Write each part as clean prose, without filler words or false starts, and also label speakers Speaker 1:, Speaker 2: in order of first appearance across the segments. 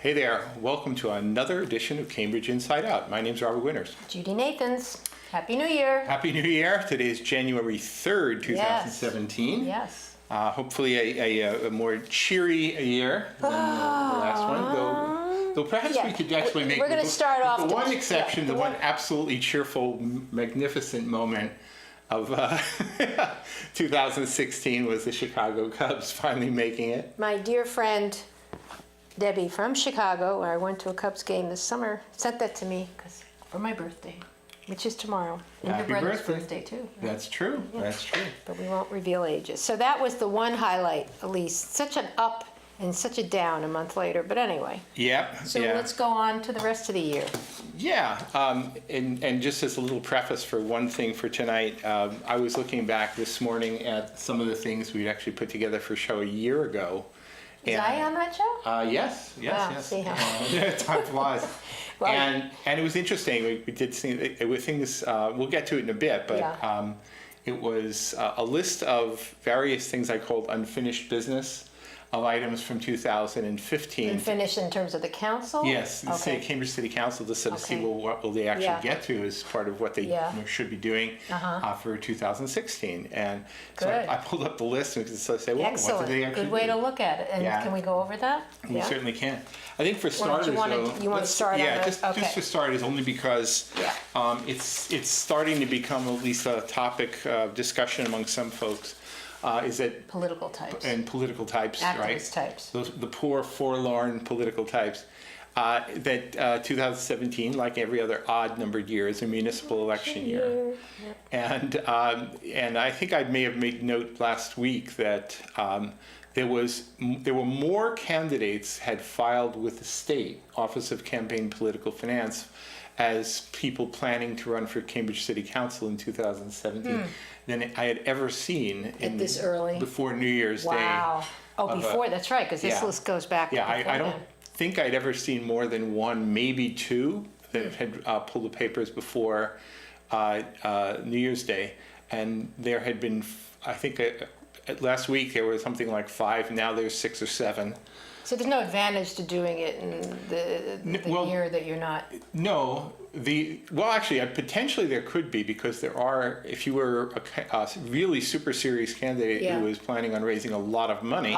Speaker 1: Hey there, welcome to another edition of Cambridge Inside Out. My name's Robert Winters.
Speaker 2: Judy Nathans. Happy New Year.
Speaker 1: Happy New Year. Today is January 3rd, 2017.
Speaker 2: Yes.
Speaker 1: Hopefully a more cheery year than the last one, though perhaps we could actually make
Speaker 2: We're going to start off
Speaker 1: the one exception, the one absolutely cheerful, magnificent moment of 2016 was the Chicago Cubs finally making it.
Speaker 2: My dear friend Debbie from Chicago, where I went to a Cubs game this summer, sent that to me for my birthday, which is tomorrow. And
Speaker 1: Happy
Speaker 2: your brother's
Speaker 1: birthday.
Speaker 2: birthday, too.
Speaker 1: That's true.
Speaker 2: Yeah.
Speaker 1: That's true.
Speaker 2: But we won't reveal ages. So that was the one highlight, at least. Such an up and such a down a month later. But anyway.
Speaker 1: Yep.
Speaker 2: So let's go on to the rest of the year.
Speaker 1: Yeah, and just as a little preface for one thing for tonight, I was looking back this morning at some of the things we'd actually put together for a show a year ago.
Speaker 2: Was I on that show?
Speaker 1: Yes.
Speaker 2: See how.
Speaker 1: Time flies.
Speaker 2: Well,
Speaker 1: and it was interesting. We did see things. We'll get to it in a bit, but it was a list of various things I called unfinished business of items from 2015.
Speaker 2: Unfinished in terms of the council?
Speaker 1: Yes, the
Speaker 2: Okay.
Speaker 1: Cambridge City Council to sort of see what will they actually get to as part of what they should be doing for 2016. And so I pulled up the list and could say, well,
Speaker 2: Excellent.
Speaker 1: what did they actually
Speaker 2: Good way
Speaker 1: do?
Speaker 2: to look at it. And can we go over that?
Speaker 1: We certainly can. I think for starters,
Speaker 2: you want to start on
Speaker 1: just for starters, only because it's starting to become at least a topic of discussion among some folks. Is that
Speaker 2: political types
Speaker 1: and political types,
Speaker 2: activist
Speaker 1: right?
Speaker 2: types.
Speaker 1: The poor, forlorn political types. That 2017, like every other odd-numbered year, is a municipal election year. And I think I may have made note last week that there were more candidates had filed with the state Office of Campaign Political Finance as people planning to run for Cambridge City Council in 2017 than I had ever seen
Speaker 2: At this early?
Speaker 1: before New Year's Day.
Speaker 2: Wow. Oh, before, that's right, because this list goes back.
Speaker 1: Yeah, I don't think I'd ever seen more than one, maybe two, that had pulled the papers before New Year's Day. And there had been, I think last week there was something like 5, now there's 6 or 7.
Speaker 2: So there's no advantage to doing it in the year that you're not.
Speaker 1: No, actually, potentially there could be, because there are. If you were a really super serious candidate who was planning on raising a lot of money,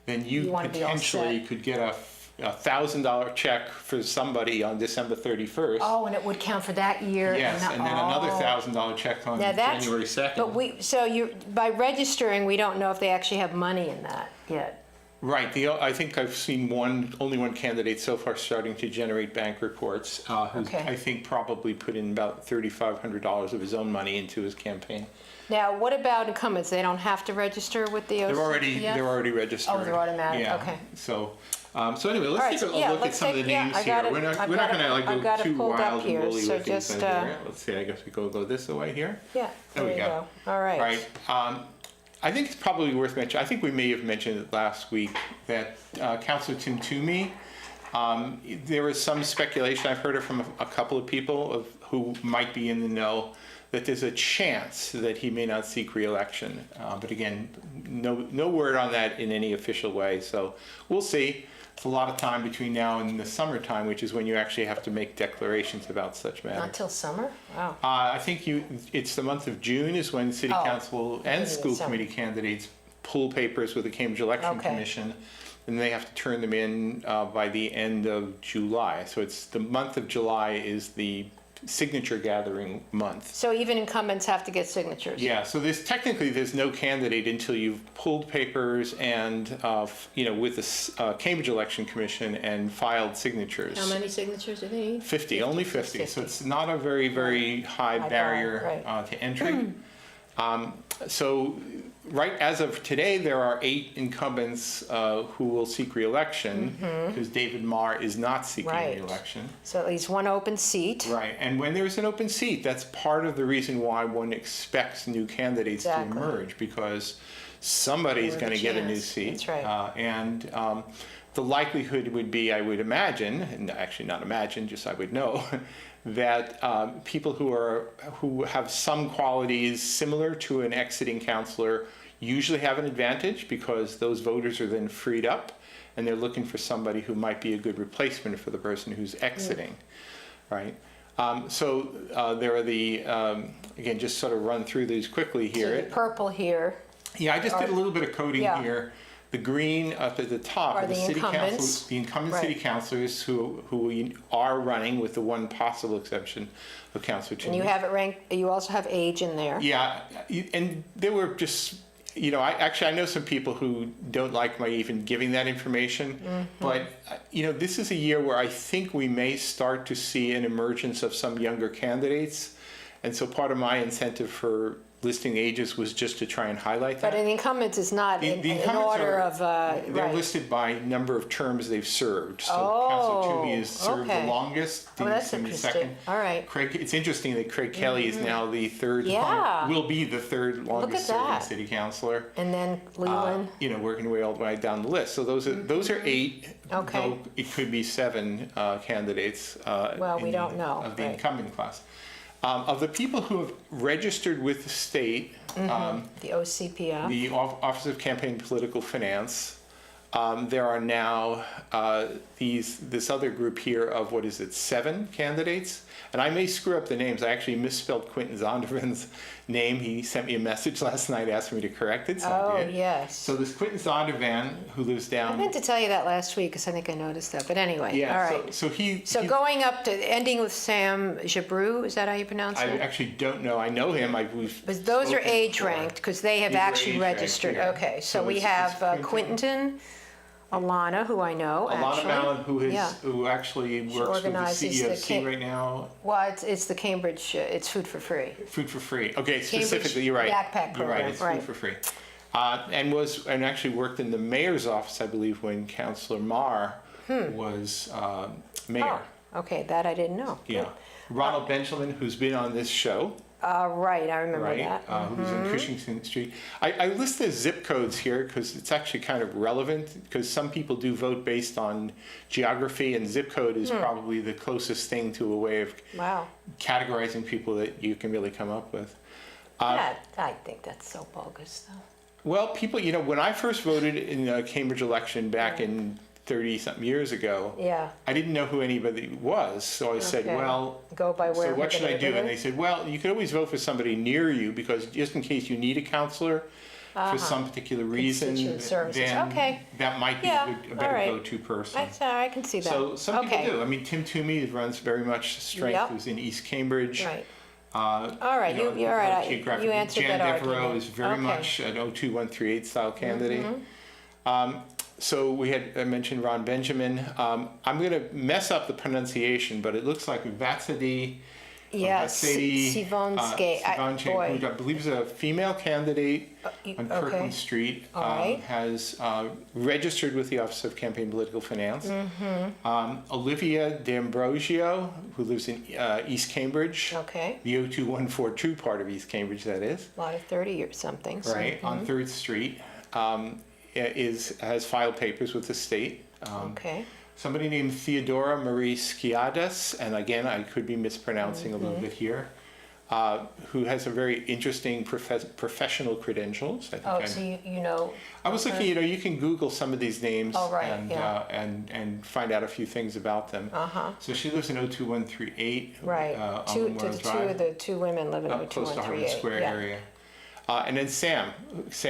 Speaker 1: then you potentially could get a $1,000 check for somebody on December 31st.
Speaker 2: Oh, and it would count for that year.
Speaker 1: Yes, and then another $1,000 check on January 2nd.
Speaker 2: But by registering, we don't know if they actually have money in that yet.
Speaker 1: Right. I think I've seen only one candidate so far starting to generate bank reports, who I think probably put in about $3,500 of his own money into his campaign.
Speaker 2: Now, what about incumbents? They don't have to register with the OCPF?
Speaker 1: They're already registered.
Speaker 2: Oh, they're automatic.
Speaker 1: Yeah.
Speaker 2: Okay.
Speaker 1: So anyway, let's take a look at some of the names here. We're not going to go too wild and woolly with these things here. Let's see. I guess we go this way here.
Speaker 2: Yeah.
Speaker 1: There we go.
Speaker 2: All right.
Speaker 1: Right. I think it's probably worth mentioning. I think we may have mentioned it last week that Councilor Tim Toomey. There was some speculation. I've heard it from a couple of people who might be in the know that there's a chance that he may not seek re-election. But again, no word on that in any official way. So we'll see. It's a lot of time between now and the summertime, which is when you actually have to make declarations about such matters.
Speaker 2: Not till summer? Wow.
Speaker 1: I think it's the month of June is when City Council and school committee candidates pull papers with the Cambridge Election Commission, and they have to turn them in by the end of July. So it's the month of July is the signature gathering month.
Speaker 2: So even incumbents have to get signatures?
Speaker 1: Yeah, so there's no candidate until you've pulled papers and, with the Cambridge Election Commission and filed signatures.
Speaker 2: How many signatures do they need?
Speaker 1: 50, only 50. So it's not a very, very high barrier to entry. So right as of today, there are 8 incumbents who will seek re-election, because David Marr is not seeking re-election.
Speaker 2: So at least one open seat.
Speaker 1: Right, and when there's an open seat, that's part of the reason why one expects new candidates to emerge, because somebody's going to get a new seat.
Speaker 2: That's right.
Speaker 1: And the likelihood would be, I would imagine, and actually not imagine, just I would know, that people who have some qualities similar to an exiting counselor usually have an advantage, because those voters are then freed up and they're looking for somebody who might be a good replacement for the person who's exiting, right? So there are the, again, just sort of run through these quickly
Speaker 2: So
Speaker 1: here.
Speaker 2: the purple here
Speaker 1: Yeah, I just did a little bit of coding
Speaker 2: Yeah.
Speaker 1: here. The green up at the top
Speaker 2: Are
Speaker 1: are the
Speaker 2: the
Speaker 1: city
Speaker 2: incumbents.
Speaker 1: council, the incumbent
Speaker 2: Right.
Speaker 1: city councilors who are running, with the one possible exception of Councilor
Speaker 2: and you
Speaker 1: Toomey.
Speaker 2: have it ranked, you also have age in there.
Speaker 1: Yeah, and there were just, I know some people who don't like my even giving that information, but, this is a year where I think we may start to see an emergence of some younger candidates. And so part of my incentive for listing ages was just to try and highlight that.
Speaker 2: But an incumbent is not
Speaker 1: The
Speaker 2: in
Speaker 1: incumbents
Speaker 2: order
Speaker 1: are-
Speaker 2: of,
Speaker 1: They're
Speaker 2: right.
Speaker 1: listed by number of terms they've served. So
Speaker 2: Oh,
Speaker 1: Councilor Toomey has served
Speaker 2: okay.
Speaker 1: the longest.
Speaker 2: Oh, that's
Speaker 1: Dean Simi
Speaker 2: interesting.
Speaker 1: second.
Speaker 2: All right.
Speaker 1: Craig, it's interesting that Craig Kelly is now the third,
Speaker 2: Yeah.
Speaker 1: will be the third longest serving
Speaker 2: that.
Speaker 1: city councilor.
Speaker 2: And then Leland.
Speaker 1: Working their way all the way down the list. So those are 8.
Speaker 2: Okay.
Speaker 1: Though it could be 7 candidates.
Speaker 2: Well, we don't know,
Speaker 1: Of the
Speaker 2: right.
Speaker 1: incumbent class. Of the people who have registered with the state,
Speaker 2: The OCPF.
Speaker 1: the Office of Campaign and Political Finance, there are now this other group here of, 7 candidates? And I may screw up the names. I actually misspelled Quentin Zondervan's name. He sent me a message last night asking me to correct it, so
Speaker 2: Oh,
Speaker 1: I did.
Speaker 2: yes.
Speaker 1: So there's Quentin Zondervan, who lives
Speaker 2: I
Speaker 1: down...
Speaker 2: meant to tell you that last week because I think I noticed that. But anyway, all
Speaker 1: Yeah,
Speaker 2: right.
Speaker 1: so he...
Speaker 2: So going up to, ending with Sam Jabrou, is that how you pronounce
Speaker 1: I
Speaker 2: it?
Speaker 1: actually don't know. I know him.
Speaker 2: But those are age ranked because they have
Speaker 1: These are
Speaker 2: actually
Speaker 1: age-ranked,
Speaker 2: registered.
Speaker 1: yeah.
Speaker 2: Okay, so
Speaker 1: So
Speaker 2: we
Speaker 1: it's
Speaker 2: have
Speaker 1: Quentin.
Speaker 2: Quinton, Alana, who I know
Speaker 1: Alana
Speaker 2: actually.
Speaker 1: Mallon,
Speaker 2: Yeah.
Speaker 1: who actually works with the
Speaker 2: organizes the
Speaker 1: CEOC right now.
Speaker 2: Well, it's the Cambridge, it's Food for Free.
Speaker 1: Food for free. Okay,
Speaker 2: Cambridge
Speaker 1: specifically, you're right.
Speaker 2: backpack
Speaker 1: You're right,
Speaker 2: program,
Speaker 1: it's
Speaker 2: right.
Speaker 1: food for free. And actually worked in the mayor's office, I believe, when Councillor Marr was mayor.
Speaker 2: Oh, okay, that I didn't know.
Speaker 1: Yeah. Ronald Benjamin, who's been on this show,
Speaker 2: Right, I remember
Speaker 1: right?
Speaker 2: that.
Speaker 1: Who's in Cushington Street. I list the zip codes here because it's actually kind of relevant, because some people do vote based on geography, and zip code is probably the closest thing to a way of
Speaker 2: Wow.
Speaker 1: categorizing people that you can really come up with.
Speaker 2: I think that's so bogus, though.
Speaker 1: Well, people, when I first voted in the Cambridge election back in 30-something years ago,
Speaker 2: Yeah.
Speaker 1: I didn't know who anybody was. So I said,
Speaker 2: Okay.
Speaker 1: well,
Speaker 2: Go by where.
Speaker 1: so what should I do? And they
Speaker 2: neighborhood?
Speaker 1: said, well, you could always vote for somebody near you, because just in case you need a counselor for some particular reason,
Speaker 2: Constituent services.
Speaker 1: then
Speaker 2: Okay.
Speaker 1: that might be
Speaker 2: Yeah,
Speaker 1: a better
Speaker 2: all right.
Speaker 1: go-to person.
Speaker 2: I can see that.
Speaker 1: So some
Speaker 2: Okay.
Speaker 1: people do. I mean, Tim Toomey runs very much strength,
Speaker 2: Yep.
Speaker 1: who's in East Cambridge.
Speaker 2: Right.
Speaker 1: All
Speaker 2: right, you're right. You answered
Speaker 1: Jan
Speaker 2: that
Speaker 1: Devereaux
Speaker 2: argument.
Speaker 1: is very
Speaker 2: Okay.
Speaker 1: much an 02138 style candidate.
Speaker 2: Mm-hmm.
Speaker 1: So I mentioned Ron Benjamin. I'm going to mess up the pronunciation, but it looks like Vatsady.
Speaker 2: Yes, Sivonske.
Speaker 1: who I believe is a female candidate on
Speaker 2: okay.
Speaker 1: Kirkland Street,
Speaker 2: All right.
Speaker 1: has registered with the Office of Campaign and Political Finance.
Speaker 2: Mm-hmm.
Speaker 1: Olivia D'Ambrosio, who lives in East Cambridge,
Speaker 2: Okay.
Speaker 1: the 02142 part of East Cambridge, that is,
Speaker 2: A lot of 30 or something. So,
Speaker 1: right, on 3rd Street, has filed papers with the state.
Speaker 2: Okay.
Speaker 1: Somebody named Theodora Marie Skiadas, and again, I could be mispronouncing a little bit here, who has a very interesting professional credentials. I think
Speaker 2: Oh, so you know.
Speaker 1: I was looking, you can Google some of these names
Speaker 2: Oh, right,
Speaker 1: and,
Speaker 2: yeah.
Speaker 1: and find out a few things about them.
Speaker 2: Uh-huh.
Speaker 1: So she lives in 02138
Speaker 2: Right.
Speaker 1: on
Speaker 2: Two
Speaker 1: Memorial
Speaker 2: of
Speaker 1: Drive,
Speaker 2: the two women live in
Speaker 1: up close to Harvard
Speaker 2: 02138.
Speaker 1: Square
Speaker 2: Yeah.
Speaker 1: area. And then Sam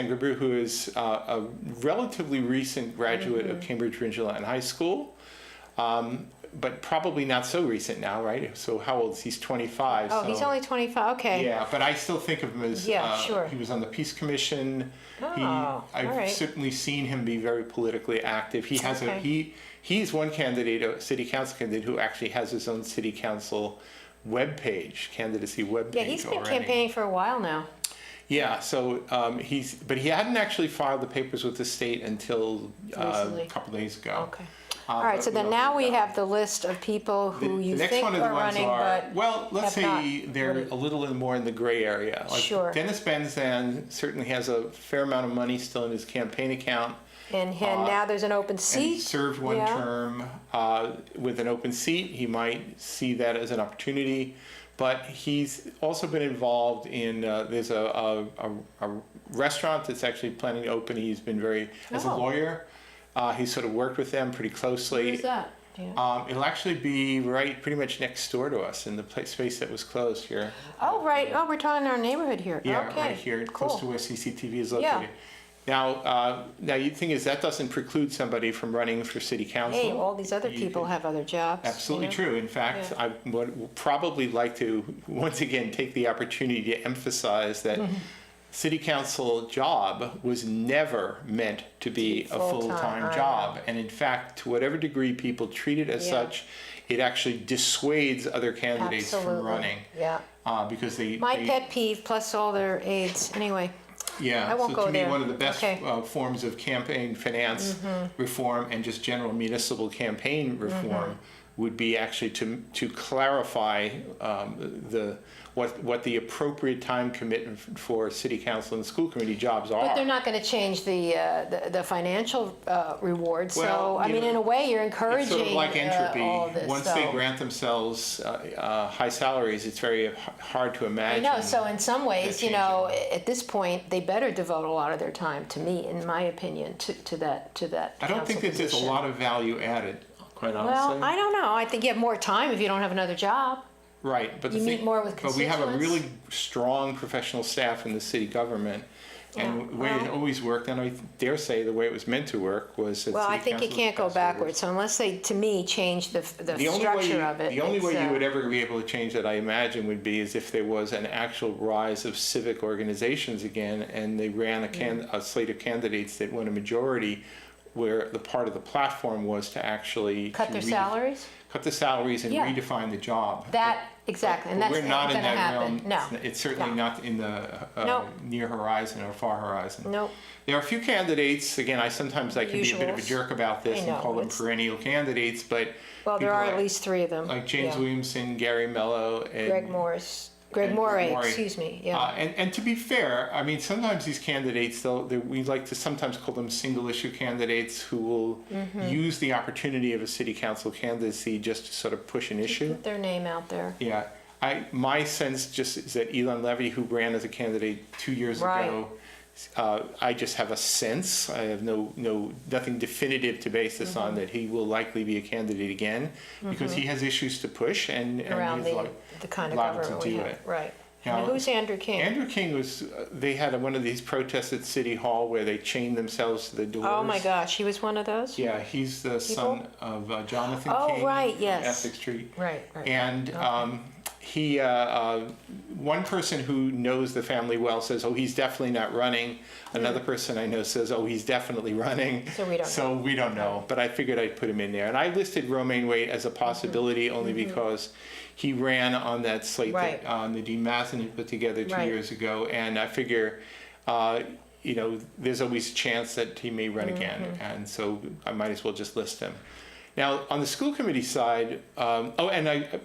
Speaker 1: Grabu, who is a relatively recent graduate
Speaker 2: Mm-hmm.
Speaker 1: of Cambridge Ridgeline High School, but probably not so recent now, right? So how old is he? He's 25.
Speaker 2: Oh,
Speaker 1: so,
Speaker 2: he's only 25. Okay.
Speaker 1: Yeah, but I still think of him as,
Speaker 2: Yeah, sure.
Speaker 1: he was on the Peace Commission.
Speaker 2: Oh,
Speaker 1: I've
Speaker 2: all right.
Speaker 1: certainly seen him be very politically active. He has
Speaker 2: Okay.
Speaker 1: he's one candidate, a city council candidate, who actually has his own city council webpage, candidacy webpage.
Speaker 2: Yeah, he's been
Speaker 1: already.
Speaker 2: campaigning for a while now.
Speaker 1: Yeah, so but he hadn't actually filed the papers with the state until
Speaker 2: Recently.
Speaker 1: a couple days ago.
Speaker 2: Okay. All right, so then now we have the list of people who you think are running, but
Speaker 1: well, let's
Speaker 2: have not.
Speaker 1: say they're a little more in the gray area. Like
Speaker 2: Sure.
Speaker 1: Dennis Benzan certainly has a fair amount of money still in his campaign account.
Speaker 2: and now there's an open
Speaker 1: And
Speaker 2: seat.
Speaker 1: he served one
Speaker 2: Yeah.
Speaker 1: term with an open seat. He might see that as an opportunity. But he's also been involved in, there's a restaurant that's actually planning to open. He's been as a
Speaker 2: Oh.
Speaker 1: lawyer, He's sort of worked with them pretty closely.
Speaker 2: Where's that? Do you know?
Speaker 1: It'll actually be pretty much next door to us in the space that was closed here.
Speaker 2: Oh, right. Oh, we're talking our neighborhood here.
Speaker 1: Yeah,
Speaker 2: Okay.
Speaker 1: right here,
Speaker 2: Cool.
Speaker 1: close to where CCTV is
Speaker 2: Yeah.
Speaker 1: located. Now, the thing is, that doesn't preclude somebody from running for city council.
Speaker 2: Hey, all these other
Speaker 1: You
Speaker 2: people
Speaker 1: could-
Speaker 2: have other jobs.
Speaker 1: Absolutely
Speaker 2: you know?
Speaker 1: true. In fact,
Speaker 2: Yeah.
Speaker 1: I would probably like to, once again, take the opportunity to emphasize that city council job was never meant to be a
Speaker 2: Full-time,
Speaker 1: full-time
Speaker 2: I
Speaker 1: job.
Speaker 2: know.
Speaker 1: And in fact, to whatever degree people treat it as
Speaker 2: Yeah.
Speaker 1: such, it actually dissuades other candidates from
Speaker 2: Absolutely.
Speaker 1: running.
Speaker 2: Yeah.
Speaker 1: Because they...
Speaker 2: My
Speaker 1: they-
Speaker 2: pet peeve, plus all their aides. Anyway,
Speaker 1: Yeah,
Speaker 2: I won't
Speaker 1: so
Speaker 2: go
Speaker 1: to me,
Speaker 2: there.
Speaker 1: one of the best
Speaker 2: Okay.
Speaker 1: forms of campaign finance reform and just general municipal campaign reform would be actually to clarify what the appropriate time commitment for city council and school committee jobs are.
Speaker 2: but they're not going to change the financial reward. So
Speaker 1: Well,
Speaker 2: I
Speaker 1: you
Speaker 2: mean,
Speaker 1: know,
Speaker 2: in a way, you're encouraging
Speaker 1: It's sort of like entropy.
Speaker 2: all of this.
Speaker 1: Once
Speaker 2: so.
Speaker 1: they grant themselves high salaries, it's very hard to
Speaker 2: I
Speaker 1: imagine.
Speaker 2: know. So in some ways,
Speaker 1: that
Speaker 2: you know, at this point, they better devote a lot of their time, to me, in my opinion, to that.
Speaker 1: I don't think that there's a lot of value added, quite honestly.
Speaker 2: Well, I don't know. I think you have more time if you don't have another job.
Speaker 1: Right, but
Speaker 2: You meet more with
Speaker 1: but we have a
Speaker 2: constituents?
Speaker 1: really strong professional staff in the city government, and
Speaker 2: Yeah,
Speaker 1: the way it
Speaker 2: well-
Speaker 1: always worked, and I dare say the way it was meant to work was that
Speaker 2: Well, I
Speaker 1: city
Speaker 2: think it
Speaker 1: council
Speaker 2: can't go
Speaker 1: passed orders.
Speaker 2: backwards. So unless they, to me, change the
Speaker 1: The only way
Speaker 2: structure
Speaker 1: you,
Speaker 2: of it.
Speaker 1: the only
Speaker 2: it's,
Speaker 1: way you would ever be able to change that, I imagine, would be as if there was an actual rise of civic organizations again, and they ran a slate of candidates that won a majority, where the part of the platform was to actually
Speaker 2: cut their salaries.
Speaker 1: cut the salaries and
Speaker 2: Yeah.
Speaker 1: redefine the job.
Speaker 2: That exactly, and
Speaker 1: But
Speaker 2: that's
Speaker 1: we're
Speaker 2: not
Speaker 1: not
Speaker 2: going
Speaker 1: in
Speaker 2: to
Speaker 1: that
Speaker 2: happen.
Speaker 1: realm.
Speaker 2: No,
Speaker 1: It's certainly
Speaker 2: No.
Speaker 1: not in the
Speaker 2: No.
Speaker 1: near horizon or far horizon.
Speaker 2: Nope.
Speaker 1: There are a few candidates, again, I sometimes I can be a bit of a
Speaker 2: Usuals.
Speaker 1: jerk about this
Speaker 2: I
Speaker 1: and
Speaker 2: know,
Speaker 1: call them
Speaker 2: it's-
Speaker 1: perennial candidates, but
Speaker 2: Well, there
Speaker 1: people
Speaker 2: are at
Speaker 1: like-
Speaker 2: least three of them.
Speaker 1: like James
Speaker 2: Yeah.
Speaker 1: Williamson, Gary Mello, and
Speaker 2: Greg
Speaker 1: and
Speaker 2: Morey,
Speaker 1: Morey.
Speaker 2: excuse me. Yeah.
Speaker 1: and to be fair, I mean, sometimes these candidates, we like to sometimes call them single issue candidates who will use the opportunity of a city council candidacy just to sort of push an issue.
Speaker 2: Put their name out there.
Speaker 1: Yeah, my sense just is that Elon Levy, who ran as a candidate 2 years
Speaker 2: Right.
Speaker 1: ago, I just have a sense. I have nothing definitive to base this on that he will likely be a candidate again because he has issues to push and
Speaker 2: Around
Speaker 1: he's
Speaker 2: the kind of
Speaker 1: allowed
Speaker 2: government
Speaker 1: to
Speaker 2: we
Speaker 1: do
Speaker 2: have.
Speaker 1: it.
Speaker 2: Right.
Speaker 1: Now,
Speaker 2: And who's Andrew King?
Speaker 1: Andrew King was. They had one of these protests at City Hall where they chained themselves to the doors.
Speaker 2: Oh my gosh, he was one of those?
Speaker 1: Yeah, he's the son of Jonathan
Speaker 2: Oh,
Speaker 1: King.
Speaker 2: right,
Speaker 1: from
Speaker 2: yes.
Speaker 1: Essex Street.
Speaker 2: Right, right.
Speaker 1: And he, one person who knows the family well says, "Oh, he's definitely not running." Another person I know says, "Oh, he's definitely running."
Speaker 2: So we don't
Speaker 1: So we don't know. But I figured I'd put him in there, and I listed Romaine Waite as a possibility only because he ran on that slate
Speaker 2: Right.
Speaker 1: that Nadine Matheson had put together 2
Speaker 2: Right.
Speaker 1: years ago, and I figure. There's always a chance that he may run again, and so I might as well just list him. Now, on the school committee side,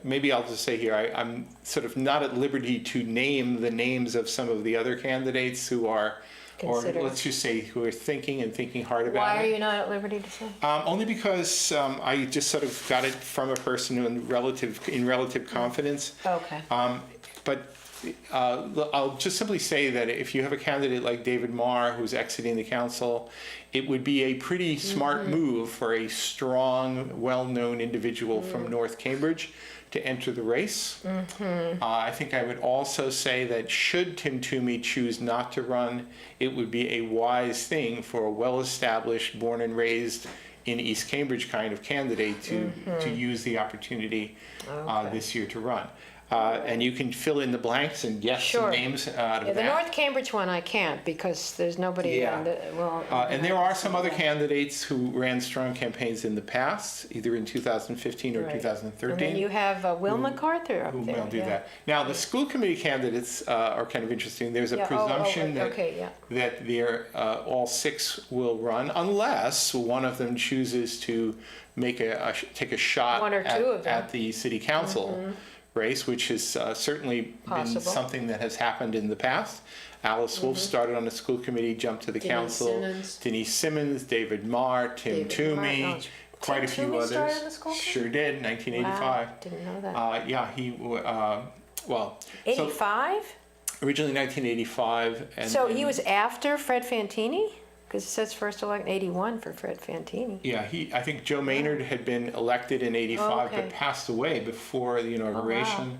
Speaker 1: maybe I'll just say here, I'm sort of not at liberty to name the names of some of the other candidates who are,
Speaker 2: Consider.
Speaker 1: or let's just say who are thinking hard about
Speaker 2: Why are
Speaker 1: it.
Speaker 2: you not at liberty to say?
Speaker 1: Only because I just sort of got it from a person in relative confidence.
Speaker 2: Okay.
Speaker 1: But I'll just simply say that if you have a candidate like David Marr who's exiting the council, it would be a pretty smart move for a strong, well-known individual from North Cambridge to enter the race. I think I would also say that should Tim Toomey choose not to run, it would be a wise thing for a well-established, born and raised in East Cambridge kind of candidate to use the opportunity this year to run. And you can fill in the blanks and guess
Speaker 2: Sure.
Speaker 1: some names out of
Speaker 2: Yeah,
Speaker 1: that.
Speaker 2: the North Cambridge one I can't because there's nobody.
Speaker 1: Yeah. And there are some other
Speaker 2: Yeah.
Speaker 1: candidates who ran strong campaigns in the past, either in 2015 or
Speaker 2: Right.
Speaker 1: 2013.
Speaker 2: And then you have Will MacArthur up
Speaker 1: who
Speaker 2: there.
Speaker 1: will do
Speaker 2: yeah.
Speaker 1: that. Now, the school committee candidates are kind of interesting. There's a
Speaker 2: Yeah,
Speaker 1: presumption
Speaker 2: okay, yeah.
Speaker 1: that they're, all six will run, unless one of them chooses to make take a shot
Speaker 2: One or two of them.
Speaker 1: at the city council race, which has certainly
Speaker 2: Possible.
Speaker 1: been something that has happened in the past. Alice Wolf started on the school committee, jumped to the
Speaker 2: Denise
Speaker 1: council.
Speaker 2: Simmons.
Speaker 1: Denise Simmons, David Marr, Tim
Speaker 2: David
Speaker 1: Toomey,
Speaker 2: Marr, oh,
Speaker 1: quite
Speaker 2: Tim
Speaker 1: a few
Speaker 2: Toomey
Speaker 1: others.
Speaker 2: started on the school committee?
Speaker 1: Sure did, 1985.
Speaker 2: Wow, didn't know that.
Speaker 1: Yeah, so
Speaker 2: 85?
Speaker 1: originally 1985. And
Speaker 2: So
Speaker 1: then-
Speaker 2: he was after Fred Fantini? Because it says first elect 81 for Fred Fantini.
Speaker 1: Yeah, I think Joe Maynard had been elected in 85,
Speaker 2: okay.
Speaker 1: but passed away before the inauguration.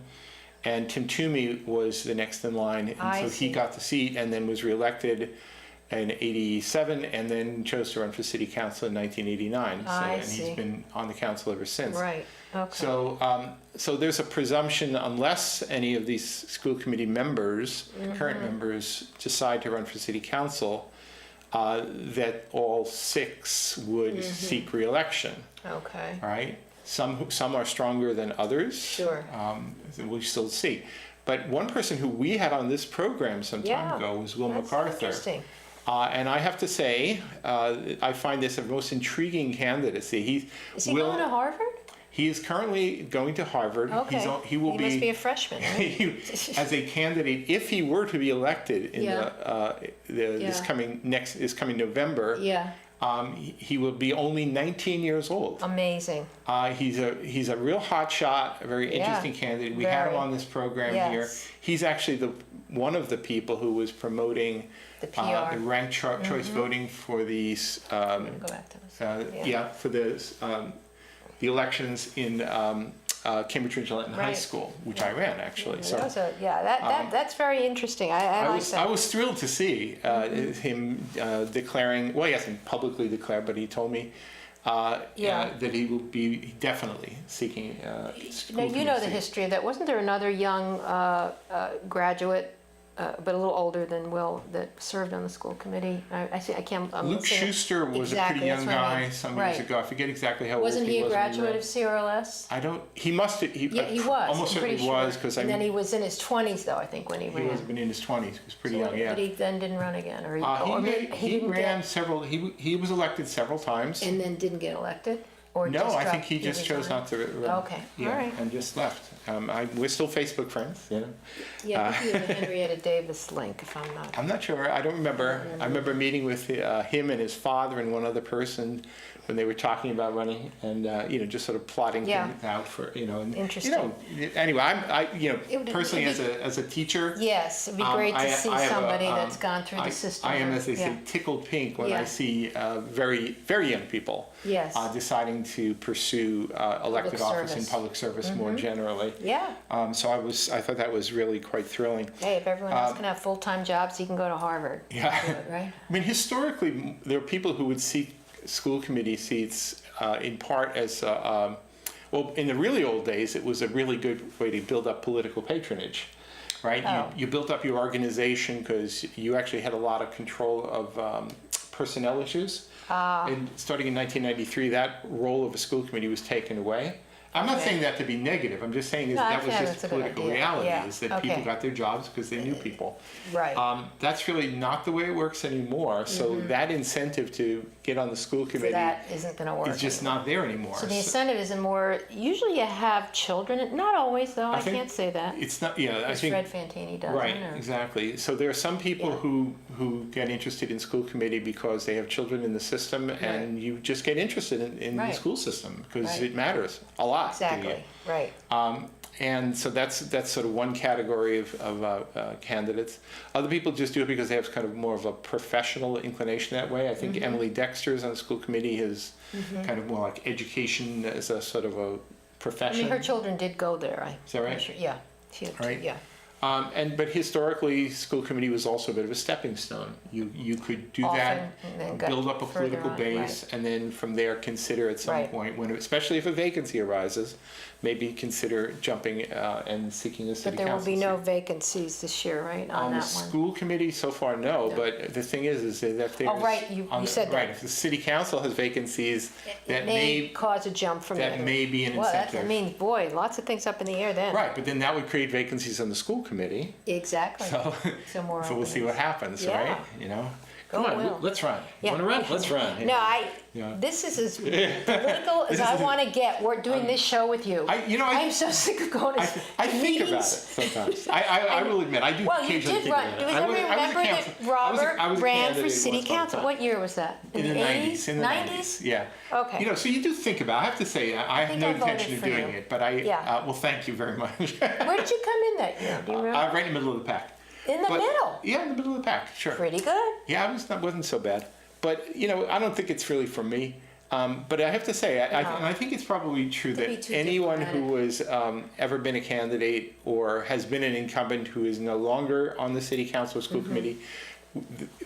Speaker 1: And Tim Toomey was the next in line, and
Speaker 2: I
Speaker 1: so
Speaker 2: see.
Speaker 1: he got the seat and then was reelected in 87 and then chose to run for city council in 1989. And
Speaker 2: see.
Speaker 1: he's been on the council ever since.
Speaker 2: Right, okay.
Speaker 1: So there's a presumption, unless any of these school committee members, current members, decide to run for city council, that all 6 would seek re-election.
Speaker 2: Okay.
Speaker 1: All right. Some are stronger than others.
Speaker 2: Sure.
Speaker 1: We'll still see. But one person who we had on this program some time ago was Will
Speaker 2: That's
Speaker 1: MacArthur.
Speaker 2: interesting.
Speaker 1: And I have to say, I find this a most intriguing candidacy.
Speaker 2: Is he going to Harvard?
Speaker 1: He is currently going to Harvard.
Speaker 2: Okay.
Speaker 1: He will
Speaker 2: must be a freshman, right?
Speaker 1: as a candidate, if he were to be elected in this coming November.
Speaker 2: Yeah.
Speaker 1: He will be only 19 years old.
Speaker 2: Amazing.
Speaker 1: He's a real hot shot, a very interesting candidate. We had him on this program here. He's actually one of the people who was promoting
Speaker 2: the PR,
Speaker 1: the ranked choice voting for these.
Speaker 2: I'm gonna go back to this.
Speaker 1: For the elections in Cambridge Ridge Linton High School, which I ran actually.
Speaker 2: That's very interesting. I like that.
Speaker 1: I was thrilled to see him declaring. Well, he hasn't publicly declared, but he told me that he will be definitely seeking.
Speaker 2: Now you know the history of that. Wasn't there another young graduate? But a little older than Will, that served on the school committee. I can't.
Speaker 1: Luke Schuster was a pretty young guy some years ago. I forget exactly how old he was.
Speaker 2: Wasn't he a graduate of CRLS?
Speaker 1: I don't. He must have. He
Speaker 2: was.
Speaker 1: Almost certainly was
Speaker 2: because. And then he was in his 20s, though. I think when he ran.
Speaker 1: He was in his 20s. He was pretty young. Yeah.
Speaker 2: But he then didn't run again, or
Speaker 1: he ran several. He was elected several times.
Speaker 2: And then didn't get elected. Or
Speaker 1: no, I think he just chose not to run.
Speaker 2: Okay, all right.
Speaker 1: And just left. We're still Facebook friends, you know.
Speaker 2: Yeah, I think you have a Henrietta Davis link, if I'm not.
Speaker 1: I'm not sure. I don't remember. I remember meeting with him and his father and one other person when they were talking about running, and just sort of plotting things out for And,
Speaker 2: interesting.
Speaker 1: Anyway, I personally as a teacher.
Speaker 2: Yes, it'd be great to see somebody that's gone through the system.
Speaker 1: I am, as they say, tickled pink when I see very, very young people deciding to pursue elected office in public service more generally.
Speaker 2: Yeah.
Speaker 1: So I thought that was really quite thrilling.
Speaker 2: Hey, if everyone else can have full-time jobs, he can go to Harvard.
Speaker 1: Yeah.
Speaker 2: Right?
Speaker 1: I mean, historically, there are people who would seek school committee seats in part as, in the really old days, it was a really good way to build up political patronage. Right?
Speaker 2: Oh.
Speaker 1: You built up your organization because you actually had a lot of control of personnel issues. And starting in 1993, that role of a school committee was taken away. I'm not saying that to be negative. I'm just saying that was just political reality, is that people got their jobs because they knew people.
Speaker 2: Right.
Speaker 1: That's really not the way it works anymore. So that incentive to get on the school committee
Speaker 2: that isn't going to work.
Speaker 1: Is just not there anymore.
Speaker 2: So the incentive isn't more. Usually, you have children. Not always, though. I can't say that.
Speaker 1: It's not. Yeah, I think
Speaker 2: Fred Fantini doesn't.
Speaker 1: Right. Exactly. So there are some people who get interested in school committee because they have children in the system, and you just get interested in the school system because it matters a lot.
Speaker 2: Exactly. Right.
Speaker 1: And so that's sort of one category of candidates. Other people just do it because they have kind of more of a professional inclination that way. I think Emily Dexter's on the school committee is kind of more like education as a sort of a profession.
Speaker 2: I mean, her children did go there.
Speaker 1: Is that right?
Speaker 2: Sure. Yeah.
Speaker 1: Right.
Speaker 2: Yeah.
Speaker 1: But historically, school committee was also a bit of a stepping stone. You could do that, build up a political base, and then from there consider at some point, especially if a vacancy arises, maybe consider jumping and seeking a city council.
Speaker 2: But there will be no vacancies this year, right, on that one?
Speaker 1: School committee, so far, no. But the thing is that there's...
Speaker 2: Oh, right, you said that.
Speaker 1: Right, if the city council has vacancies, that may
Speaker 2: cause a jump from there.
Speaker 1: That may be an incentive.
Speaker 2: I mean, boy, lots of things up in the air then.
Speaker 1: Right, but then that would create vacancies on the school committee.
Speaker 2: Exactly. So
Speaker 1: we'll see what happens, right? Come on, let's run. You want to run? Let's run.
Speaker 2: No, this is as political as I want to get. We're doing this show with you. I'm so sick of going to
Speaker 1: I think about it sometimes. I will admit, I do occasionally think about it.
Speaker 2: Does everyone remember that Robert ran for city council? What year was that?
Speaker 1: In the 90s. In the 90s? Yeah.
Speaker 2: Okay.
Speaker 1: So you do think about it. I have to say, I have no intention of doing it, but well, thank you very much.
Speaker 2: Where did you come in that year? Do you remember?
Speaker 1: Right in the middle of the pack.
Speaker 2: In the middle?
Speaker 1: Yeah, in the middle of the pack, sure.
Speaker 2: Pretty good.
Speaker 1: Yeah, wasn't so bad. but you know, I don't think it's really for me. But I have to say, and I think it's probably true
Speaker 2: Could be
Speaker 1: that
Speaker 2: too
Speaker 1: anyone who
Speaker 2: diplomatic.
Speaker 1: has ever been a candidate or has been an incumbent who is no longer on the city council or school committee,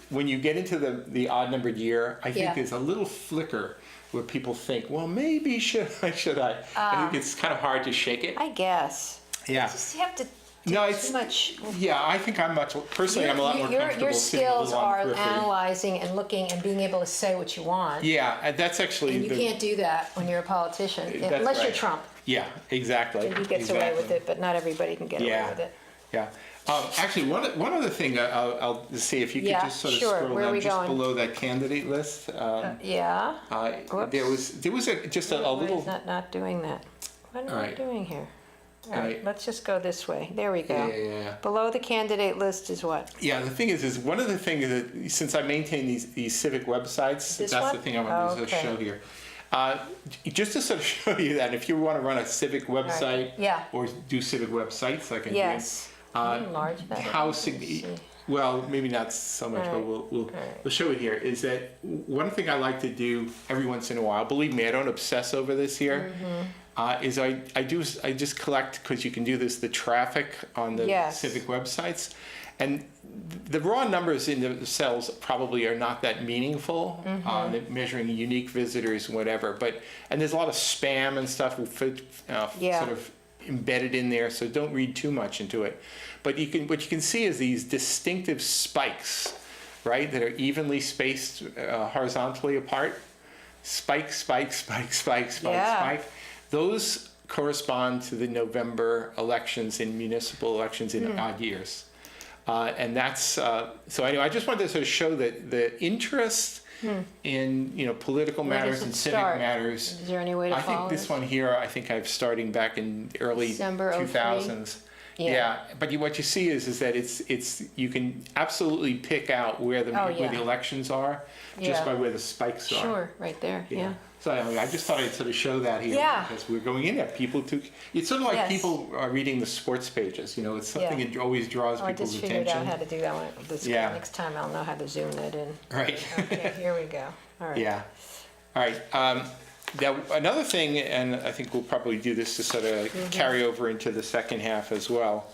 Speaker 1: when you get into the odd numbered year, I think
Speaker 2: Yeah.
Speaker 1: there's a little flicker where people think, well, maybe should I? I think it's kind of hard to shake it.
Speaker 2: I guess.
Speaker 1: Yeah.
Speaker 2: Just have to
Speaker 1: No,
Speaker 2: do
Speaker 1: it's
Speaker 2: too much.
Speaker 1: Yeah, I think I'm personally, I'm a lot more comfortable
Speaker 2: Your
Speaker 1: sitting a
Speaker 2: skills
Speaker 1: little on
Speaker 2: are
Speaker 1: the periphery.
Speaker 2: analyzing and looking and being able to say what you want.
Speaker 1: Yeah, and that's actually
Speaker 2: And you can't do that when you're a politician,
Speaker 1: That's
Speaker 2: unless you're
Speaker 1: right.
Speaker 2: Trump.
Speaker 1: Yeah, exactly.
Speaker 2: And he gets away with it, but not everybody can get away with it.
Speaker 1: Yeah. Actually, one other thing, I'll see if you could
Speaker 2: Yeah,
Speaker 1: just sort of
Speaker 2: sure.
Speaker 1: scroll
Speaker 2: Where are
Speaker 1: down
Speaker 2: we
Speaker 1: just
Speaker 2: going?
Speaker 1: below that candidate list.
Speaker 2: Yeah. Whoops.
Speaker 1: There was just a
Speaker 2: Why
Speaker 1: little.
Speaker 2: is that not doing that? What am I
Speaker 1: Alright.
Speaker 2: doing here? All
Speaker 1: Alright.
Speaker 2: right, let's just go this way. There we go.
Speaker 1: Yeah.
Speaker 2: Below the candidate list is what?
Speaker 1: Yeah, the thing is one of the things that, since I maintain these civic websites,
Speaker 2: This
Speaker 1: that's
Speaker 2: one?
Speaker 1: the thing I want to
Speaker 2: Okay.
Speaker 1: show here. Just to sort of show you that if you want to run a civic website
Speaker 2: Yeah.
Speaker 1: or do civic websites like I
Speaker 2: Yes. Can you enlarge that?
Speaker 1: how
Speaker 2: Let's see.
Speaker 1: well, maybe not so much, but
Speaker 2: Alright.
Speaker 1: we'll show it here. Is that one thing I like to do every once in a while? Believe me, I don't obsess over this here. Is I just collect, because you can do this, the traffic on the
Speaker 2: Yes.
Speaker 1: civic websites, and the raw numbers in the cells probably are not that meaningful on measuring unique visitors and whatever. And there's a lot of spam and stuff
Speaker 2: Yeah.
Speaker 1: sort of embedded in there, so don't read too much into it. But what you can see is these distinctive spikes, right, that are evenly spaced horizontally apart. Spike, spike, spike, spike, spike,
Speaker 2: Yeah.
Speaker 1: spike. Those correspond to the November elections in municipal elections in odd years. And that's, so anyway, I just wanted to sort of show that the interest in, political
Speaker 2: Where
Speaker 1: matters
Speaker 2: does it
Speaker 1: and civic
Speaker 2: start?
Speaker 1: matters.
Speaker 2: Is there any way to
Speaker 1: I
Speaker 2: follow
Speaker 1: think this one here, I think I'm starting back in the early
Speaker 2: December 03?
Speaker 1: 2000s. Yeah, but what you see is that it's you can absolutely pick out where the elections are just
Speaker 2: Yeah.
Speaker 1: by where the spikes are.
Speaker 2: Sure, right there, yeah.
Speaker 1: So anyway, I just thought I'd sort of show that here
Speaker 2: Yeah.
Speaker 1: because we're going in there. It's sort of like
Speaker 2: Yes.
Speaker 1: people are reading the sports pages. It's something
Speaker 2: Yeah.
Speaker 1: that always draws
Speaker 2: Oh, I
Speaker 1: people's
Speaker 2: just figured out
Speaker 1: attention.
Speaker 2: how to do that one.
Speaker 1: Yeah.
Speaker 2: Next time I'll know how to zoom that in.
Speaker 1: Right.
Speaker 2: Okay, here we go. All right.
Speaker 1: Yeah. All right. Now another thing, and I think we'll probably do this to sort of carry over into the second half as well.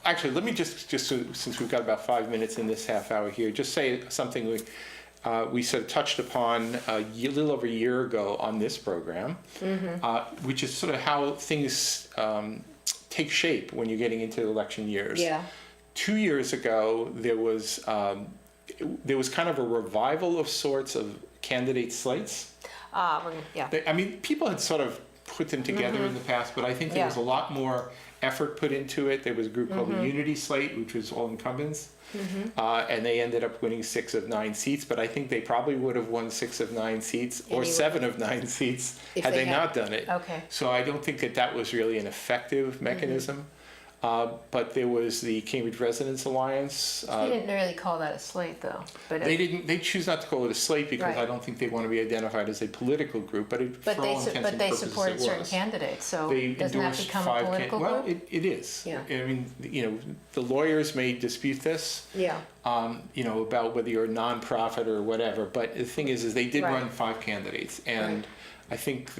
Speaker 1: Actually, let me just since we've got about 5 minutes in this half hour here, just say something we sort of touched upon a little over a year ago on this program, which is sort of how things take shape when you're getting into election years.
Speaker 2: Yeah.
Speaker 1: 2 years ago, there was kind of a revival of sorts of candidate slates.
Speaker 2: Yeah.
Speaker 1: I mean, people had sort of put them together in the past, but I think there was a lot more effort put into it. There was a group called the Unity Slate, which was all incumbents, and they ended up winning 6 of 9 seats, but I think they probably would have won 6 of 9 seats or
Speaker 2: Anyway.
Speaker 1: 7 of 9 seats
Speaker 2: If
Speaker 1: had
Speaker 2: they
Speaker 1: they
Speaker 2: had-
Speaker 1: not done it.
Speaker 2: Okay.
Speaker 1: So I don't think that was really an effective mechanism. But there was the Cambridge Residents Alliance.
Speaker 2: He didn't really call that a slate, though. But
Speaker 1: They choose not to call it a slate because
Speaker 2: Right.
Speaker 1: I don't think they want to be identified as a political group, but for all intents and purposes
Speaker 2: supported
Speaker 1: it
Speaker 2: certain
Speaker 1: was.
Speaker 2: candidates, so
Speaker 1: They
Speaker 2: doesn't that
Speaker 1: endorsed
Speaker 2: become a
Speaker 1: 5
Speaker 2: political
Speaker 1: Well,
Speaker 2: group?
Speaker 1: it is.
Speaker 2: Yeah.
Speaker 1: I mean, the lawyers may dispute this,
Speaker 2: Yeah.
Speaker 1: about whether you're a nonprofit or whatever, but the thing is they did
Speaker 2: Right.
Speaker 1: run 5 candidates, and I think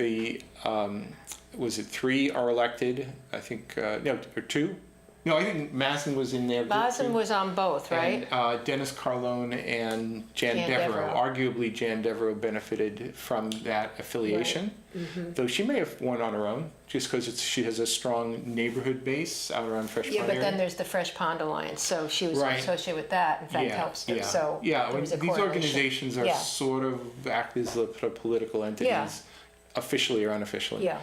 Speaker 1: was it 3 are elected? I think, no, or 2? No, I think Mazen was in there.
Speaker 2: Mazen was on both, right?
Speaker 1: And Dennis Carlone and Jan Devereaux. Arguably, Jan Devereaux benefited from that affiliation, though she may have won on her own, just because she has a strong neighborhood base out around Fresh Pond
Speaker 2: Yeah, but
Speaker 1: area.
Speaker 2: then there's the Fresh Pond Alliance, so she was
Speaker 1: Right.
Speaker 2: associated with that, in fact, helps her, so there was a
Speaker 1: these
Speaker 2: correlation.
Speaker 1: organizations are
Speaker 2: Yeah.
Speaker 1: sort of act as the political entities, officially or unofficially.
Speaker 2: Yeah.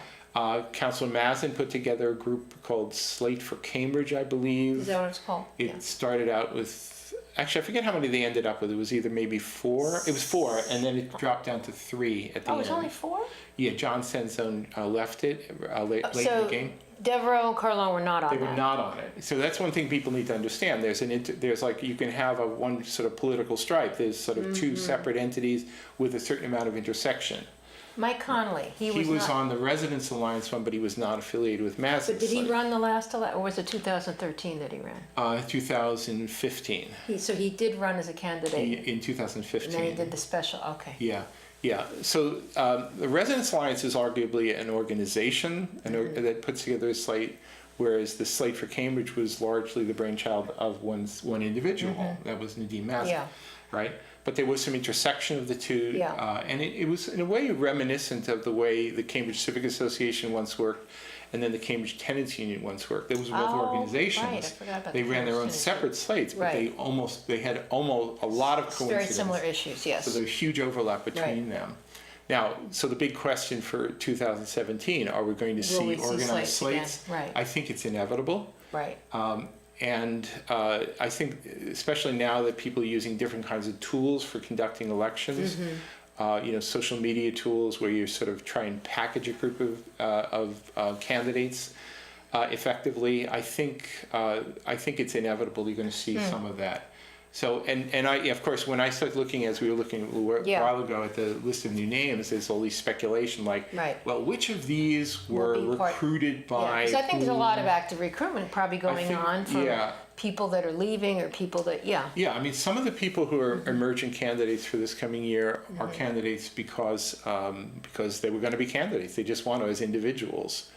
Speaker 1: Councilor Mazen put together a group called Slate for Cambridge, I believe.
Speaker 2: Is that what it's called?
Speaker 1: It started out with, actually, I forget how many they ended up with. It was either maybe 4. It was 4, and then it dropped down to 3 at the end.
Speaker 2: Oh, it's only 4?
Speaker 1: Yeah, John Senzone left it late in the game.
Speaker 2: Devereaux and Carlone were not on
Speaker 1: They
Speaker 2: that.
Speaker 1: were not on it. So that's one thing people need to understand. There's like, you can have one sort of political stripe. There's sort of 2 separate entities with a certain amount of intersection.
Speaker 2: Mike Connolly, he
Speaker 1: He
Speaker 2: was
Speaker 1: was
Speaker 2: not,
Speaker 1: on the Residents Alliance one, but he was not affiliated with Madison.
Speaker 2: but did he run the last election, or was it 2013 that he ran?
Speaker 1: 2015.
Speaker 2: So he did run as a candidate,
Speaker 1: In
Speaker 2: and
Speaker 1: 2015.
Speaker 2: then he did the special, okay.
Speaker 1: Yeah, yeah. So the Residents Alliance is arguably an organization that puts together a slate, whereas the slate for Cambridge was largely the brainchild of one individual. That was Nadine Maslin,
Speaker 2: Yeah.
Speaker 1: right? But there was some intersection of the two,
Speaker 2: Yeah.
Speaker 1: and it was in a way reminiscent of the way the Cambridge Civic Association once worked, and then the Cambridge Tenants Union once worked. There was both
Speaker 2: Oh,
Speaker 1: organizations.
Speaker 2: right, I forgot about
Speaker 1: They
Speaker 2: the
Speaker 1: ran their own
Speaker 2: Cambridge
Speaker 1: separate slates, but
Speaker 2: Right.
Speaker 1: they had almost a lot of
Speaker 2: It's
Speaker 1: coincidence.
Speaker 2: very similar issues,
Speaker 1: So
Speaker 2: yes.
Speaker 1: there's huge overlap between them. Now, so the big question for 2017, are we going to
Speaker 2: Will
Speaker 1: see
Speaker 2: we see
Speaker 1: organized
Speaker 2: slates
Speaker 1: slates?
Speaker 2: again? Right.
Speaker 1: I think it's inevitable.
Speaker 2: Right,
Speaker 1: And I think, especially now that people are using different kinds of tools for conducting elections, social media tools where you sort of try and package a group of candidates effectively, I think it's inevitable you're going to see some of that. So, and I, of course, when I started looking, as we were looking a while ago at the list of new names, there's all these speculation like,
Speaker 2: Right.
Speaker 1: well, which of these were
Speaker 2: Will be part-
Speaker 1: recruited by
Speaker 2: because I think there's a lot of
Speaker 1: whom?
Speaker 2: active recruitment probably going
Speaker 1: think-
Speaker 2: on from
Speaker 1: yeah.
Speaker 2: people that are leaving or people that,
Speaker 1: Yeah, I mean, some of the people who are emerging candidates for this coming year are candidates because they were going to be candidates. They just want to as individuals,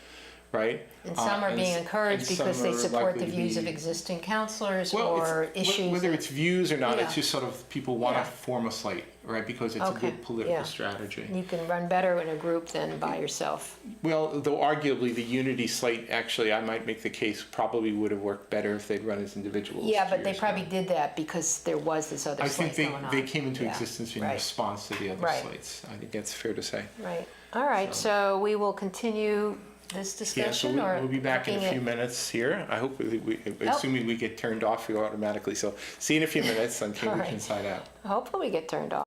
Speaker 1: right?
Speaker 2: and some are being encouraged
Speaker 1: and some
Speaker 2: because they
Speaker 1: are
Speaker 2: support
Speaker 1: likely
Speaker 2: the
Speaker 1: to
Speaker 2: views
Speaker 1: be-
Speaker 2: of existing counselors
Speaker 1: Well,
Speaker 2: or
Speaker 1: it's-
Speaker 2: issues.
Speaker 1: whether it's views or not,
Speaker 2: Yeah.
Speaker 1: it's just sort of people want
Speaker 2: Yeah.
Speaker 1: to form a slate, right? Because it's a
Speaker 2: Okay,
Speaker 1: good political
Speaker 2: yeah.
Speaker 1: strategy.
Speaker 2: You can run better in a group than by yourself.
Speaker 1: Well, though arguably the unity slate, actually, I might make the case, probably would have worked better if they'd run as individuals.
Speaker 2: Yeah,
Speaker 1: 2
Speaker 2: but they
Speaker 1: years
Speaker 2: probably
Speaker 1: ago.
Speaker 2: did that because there was this other
Speaker 1: I
Speaker 2: slate
Speaker 1: think
Speaker 2: going on.
Speaker 1: they came into
Speaker 2: Yeah,
Speaker 1: existence in
Speaker 2: right.
Speaker 1: response to the other
Speaker 2: Right.
Speaker 1: slates. I think that's fair to say.
Speaker 2: Right. All right, so we will continue this
Speaker 1: Yeah, so
Speaker 2: discussion or
Speaker 1: we'll be back in a
Speaker 2: looking
Speaker 1: few
Speaker 2: at-
Speaker 1: minutes here. I hope assuming we get turned off, we automatically. So see you in a few minutes on Cambridge
Speaker 2: right.
Speaker 1: Inside Out.
Speaker 2: Hopefully we get turned off.